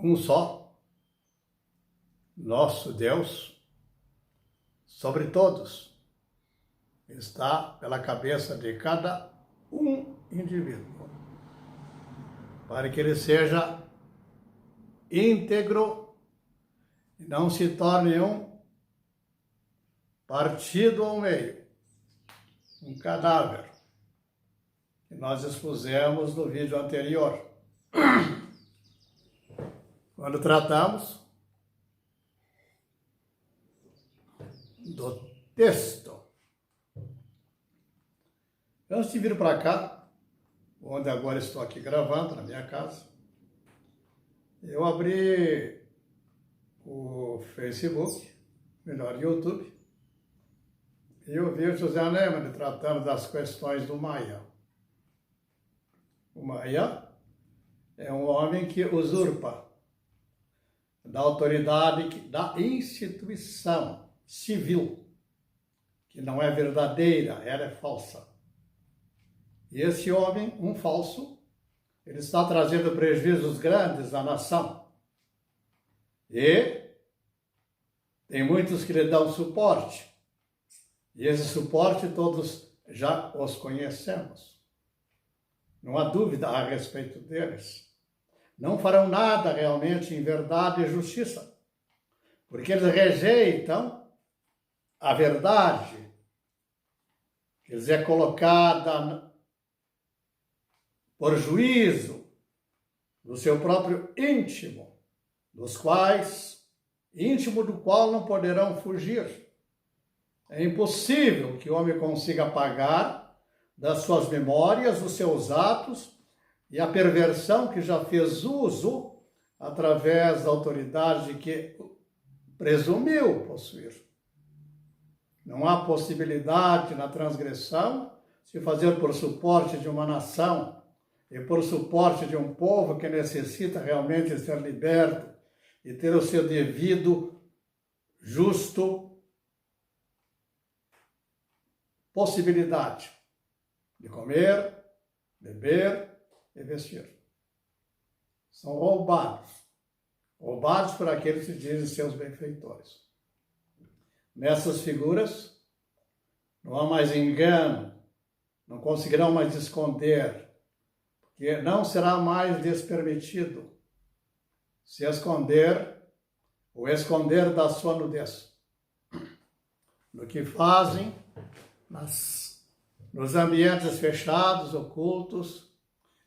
um só, nosso Deus, sobre todos, está pela cabeça de cada um indivíduo, para que ele seja íntegro e não se torne um partido ao meio, um cadáver, que nós expusemos no vídeo anterior, quando tratamos do texto. Antes de vir para cá, onde agora estou aqui gravando, na minha casa, eu abri o Facebook, melhor, YouTube, e eu vi o José Neumann tratando das questões do Maia. O Maia é um homem que usurpa da autoridade da instituição civil, que não é verdadeira, ela é falsa. E esse homem, um falso, ele está trazendo prejuízos grandes à nação. E tem muitos que lhe dão suporte. E esse suporte todos já os conhecemos. Não há dúvida a respeito deles. Não farão nada realmente em verdade e justiça, porque eles rejeitam a verdade que lhes é colocada por juízo do seu próprio íntimo, íntimo do qual não poderão fugir. É impossível que o homem consiga apagar das suas memórias os seus atos e a perversão que já fez uso através da autoridade que presumiu possuir. Não há possibilidade na transgressão se fazer por suporte de uma nação e por suporte de um povo que necessita realmente ser liberto e ter o seu devido, justo possibilidade de comer, beber e vestir. São roubados por aqueles que dizem seus benfeitores. Nessas figuras não há mais engano, não conseguirão mais esconder, porque não será mais lhes permitido se esconder ou esconder da sua nudez. No que fazem nos ambientes fechados, ocultos,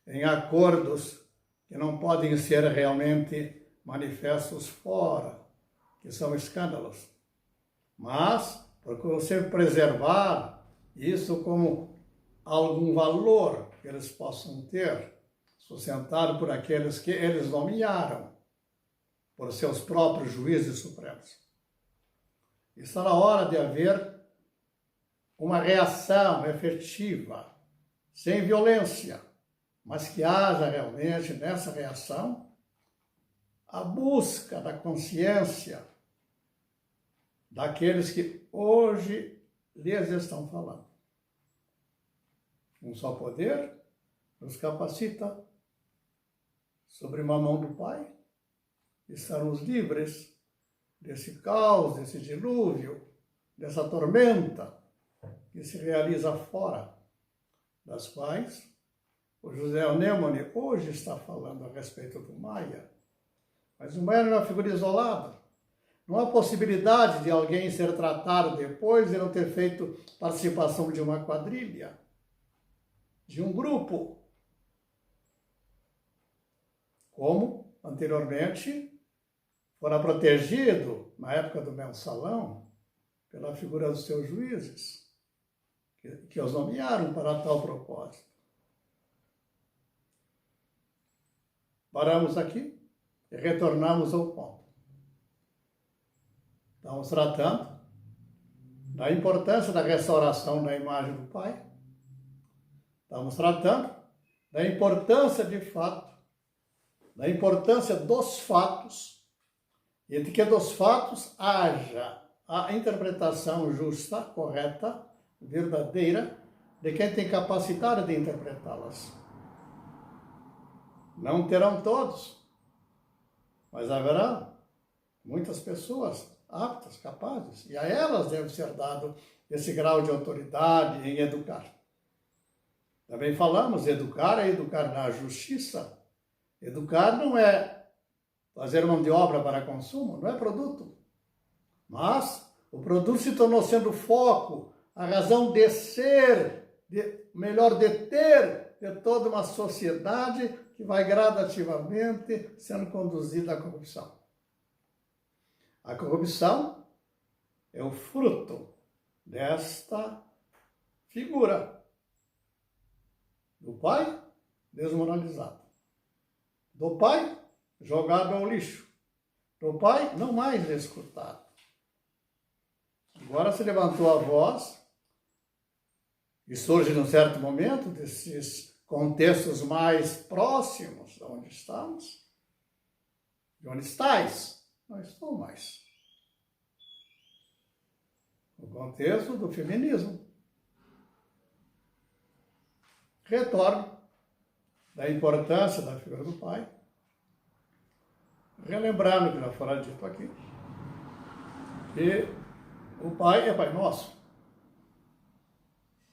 em acordos que não podem ser realmente manifestos fora, que são escândalos. Mas, procuro sempre preservar isso como algum valor que eles possam ter, sustentado por aqueles que eles nomearam, por seus próprios juízes supremos. Está na hora de haver uma reação efetiva, sem violência, mas que haja realmente nessa reação a busca da consciência daqueles que hoje lhes estão falando. Um só poder nos capacita sobre uma mão do Pai, estarmos livres desse caos, desse dilúvio, dessa tormenta que se realiza fora, das quais o José Neumann hoje está falando a respeito do Maia. Mas o Maia não é uma figura isolada. Não há possibilidade de alguém ser tratado depois e não ter feito participação de uma quadrilha, de um grupo. Como, anteriormente, fora protegido, na época do mensalão, pela figura dos seus juízes, que os nomearam para tal propósito. Paramos aqui e retornamos ao ponto. Estamos tratando da importância da restauração da imagem do Pai. Estamos tratando da importância de fato, da importância dos fatos, e de que dos fatos haja a interpretação justa, correta, verdadeira, de quem tem capacidade de interpretá-las. Não terão todos, mas haverá muitas pessoas aptas, capazes, e a elas deve ser dado esse grau de autoridade em educar. Também falamos, educar é educar na justiça. Educar não é fazer mão de obra para consumo, não é produto. Mas o produto se tornou sendo o foco, a razão de ser, melhor de ter, de toda uma sociedade que vai gradativamente sendo conduzida à corrupção. A corrupção é o fruto desta figura do pai desmoralizado, do pai jogado ao lixo, do pai não mais escutado. Agora se levantou a voz e surge num certo momento desses contextos mais próximos de onde estamos. De onde estáis? Não estou mais. No contexto do feminismo. Retorno da importância da figura do pai, relembrando que já foi dito aqui, que o pai é Pai Nosso.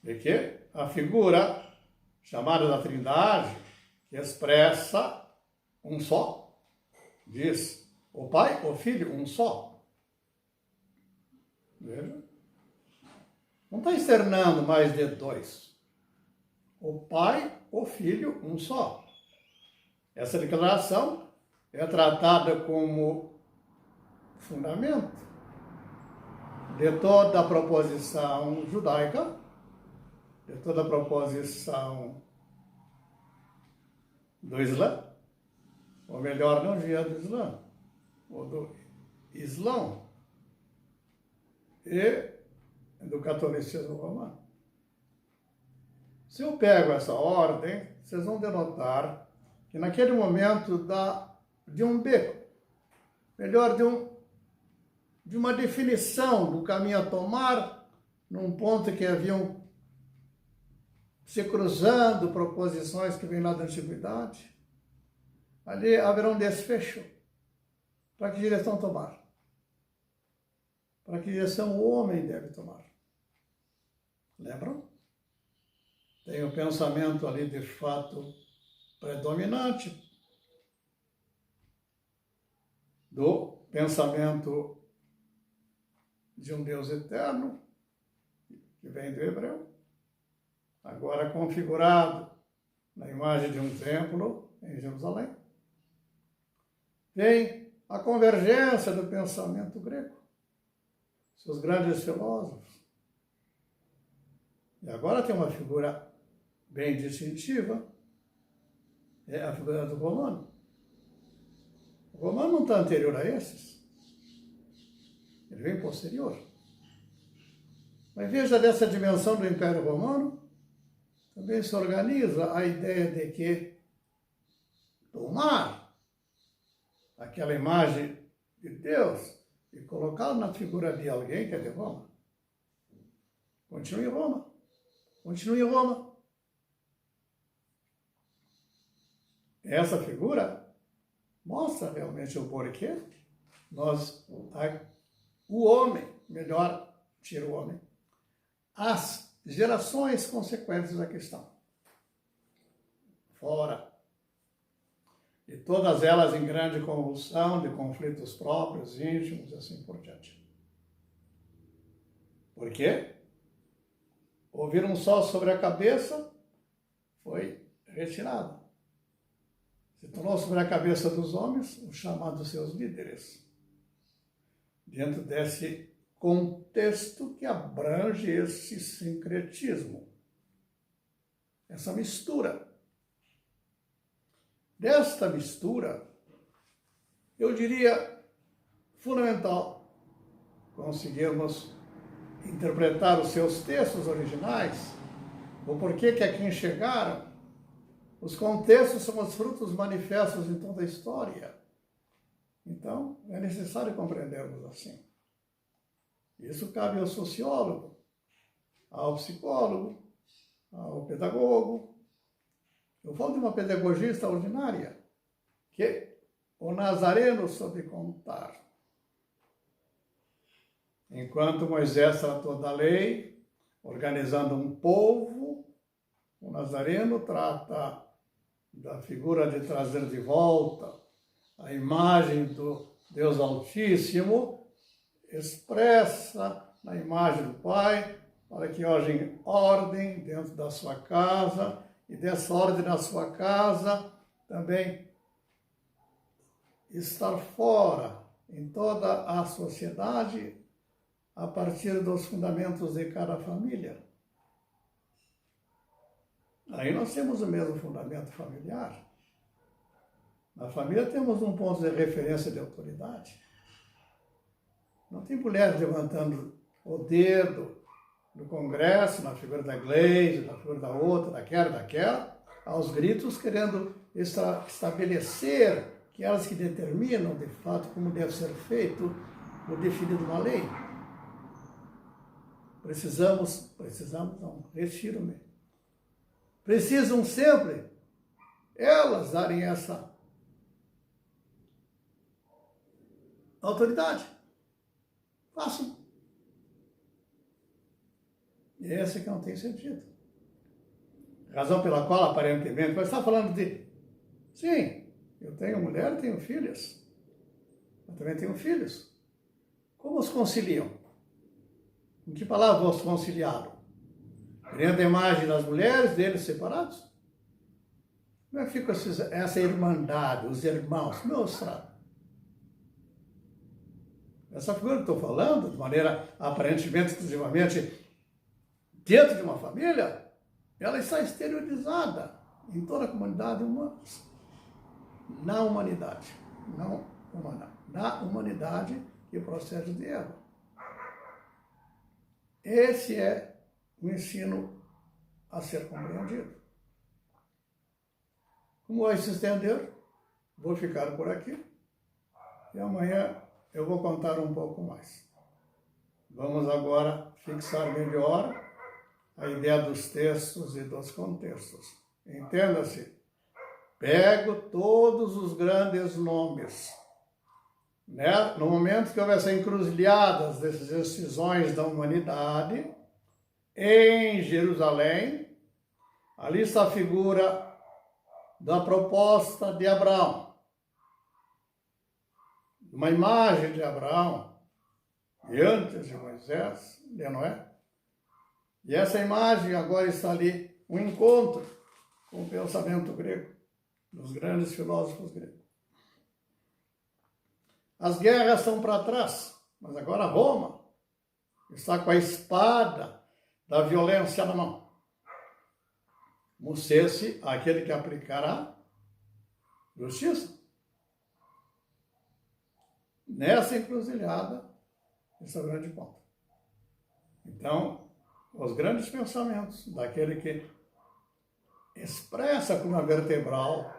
E que a figura chamada da Trindade, que expressa um só, diz o Pai, o Filho, um só. Veja. Não está externando mais de dois. O Pai, o Filho, um só. Essa declaração é tratada como fundamento de toda a proposição judaica, de toda a proposição do Islã, ou melhor, não via do Islã, ou do Islão, e do catolicismo romano. Se eu pego essa ordem, vocês vão denotar que naquele momento de um beco, melhor, de uma definição do caminho a tomar, num ponto que haviam se cruzando proposições que vêm lá da antiguidade, ali haverá um desfecho. Para que direção tomar? Para que direção o homem deve tomar? Lembram? Tem o pensamento ali de fato predominante do pensamento de um Deus eterno, que vem do hebreu, agora configurado na imagem de um templo em Jerusalém. Vem a convergência do pensamento grego, seus grandes filósofos. E agora tem uma figura bem distintiva, é a figura do romano. O romano não está anterior a esses, ele vem posterior. Mas veja, dessa dimensão do Império Romano, também se organiza a ideia de que tomar aquela imagem de Deus e colocá-la na figura de alguém que é de Roma. Continue em Roma. Continue em Roma. Essa figura mostra realmente o porquê o homem, melhor, tira o homem, as gerações consequentes da questão. Fora. E todas elas em grande convulsão de conflitos próprios, íntimos e assim por diante. Por quê? Ouvir um só sobre a cabeça foi retirado. Se tornou sobre a cabeça dos homens os chamados seus líderes. Dentro desse contexto que abrange esse sincretismo, essa mistura. Desta mistura, eu diria fundamental conseguirmos interpretar os seus textos originais, o porquê que aqui chegaram. Os contextos são os frutos manifestos em toda a história. Então, é necessário compreendermos assim. Isso cabe ao sociólogo, ao psicólogo, ao pedagogo. Eu falo de uma pedagogia extraordinária, que o Nazareno soube contar. Enquanto Moisés tratou da lei, organizando um povo, o Nazareno trata da figura de trazer de volta a imagem do Deus Altíssimo, expressa na imagem do Pai, para que haja ordem dentro da sua casa, e dessa ordem na sua casa também estar fora em toda a sociedade a partir dos fundamentos de cada família. Aí nós temos o mesmo fundamento familiar. Na família temos um ponto de referência de autoridade. Não tem mulher levantando o dedo no Congresso, na figura da Gleise, na figura da outra, daquela, aos gritos, querendo estabelecer que elas que determinam, de fato, como deve ser feito o definido na lei. Retiro-me. Precisam sempre elas darem essa autoridade. Façam. E esse que não tem sentido. Razão pela qual, aparentemente, você está falando de... Sim, eu tenho mulher e tenho filhas. Eu também tenho filhos. Como os conciliam? Em que palavra os conciliaram? Criando a imagem das mulheres, deles separados? Como é que fica essa irmandade, os irmãos? Mostrado. Essa figura que estou falando, de maneira aparentemente, exclusivamente, dentro de uma família, ela está exteriorizada em toda a comunidade humana. Na humanidade. Não humana. Na humanidade que procede de Eva. Esse é o ensino a ser compreendido. Como vai se estender, vou ficar por aqui e amanhã eu vou contar um pouco mais. Vamos agora fixar melhor a ideia dos textos e dos contextos. Entenda-se, pego todos os grandes nomes. Né? No momento que houver essa encruzilhadas dessas decisões da humanidade, em Jerusalém, ali está a figura da proposta de Abraão. Uma imagem de Abraão, e antes de Moisés, de Noé. E essa imagem agora está ali, um encontro com o pensamento grego, dos grandes filósofos gregos. As guerras estão para trás, mas agora Roma está com a espada da violência na mão. Musesse aquele que aplicará justiça. Nessa encruzilhada, esse é o grande ponto. Então, os grandes pensamentos daquele que expressa com uma vertebral,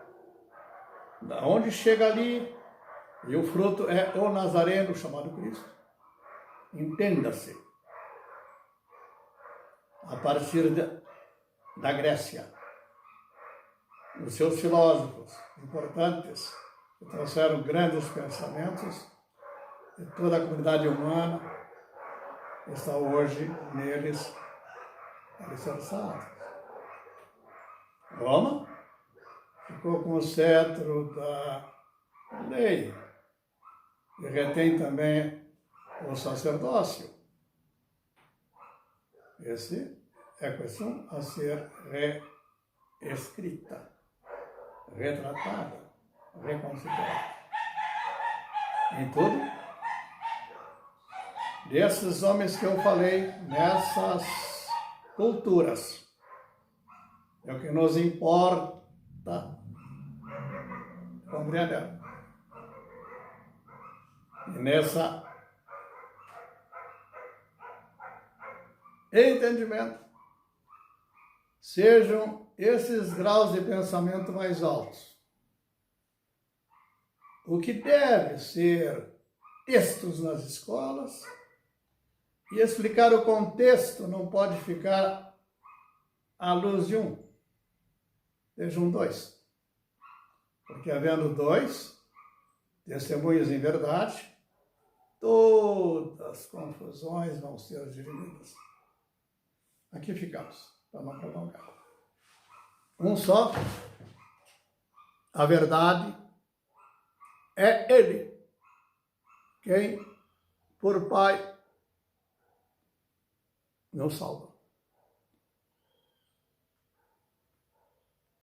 da onde chega ali, e o fruto é o Nazareno, chamado Cristo. Entenda-se. A partir da Grécia, os seus filósofos importantes, que trouxeram grandes pensamentos, e toda a comunidade humana está hoje neles alicerçada. Roma ficou com o cetro da lei, e retém também o sacerdócio. Esse é a questão a ser reescrita, retratada, reconsiderada. Em tudo, desses homens que eu falei, nessas culturas, é o que nos importa compreender. E nessa entendimento, sejam esses graus de pensamento mais altos. O que deve ser textos nas escolas, e explicar o contexto não pode ficar à luz de um. Sejam dois. Porque havendo dois, testemunhas em verdade, todas as confusões vão ser dirimidas. Aqui ficamos, para não prolongar. Um só, a verdade é Ele, quem, por Pai, nos salva.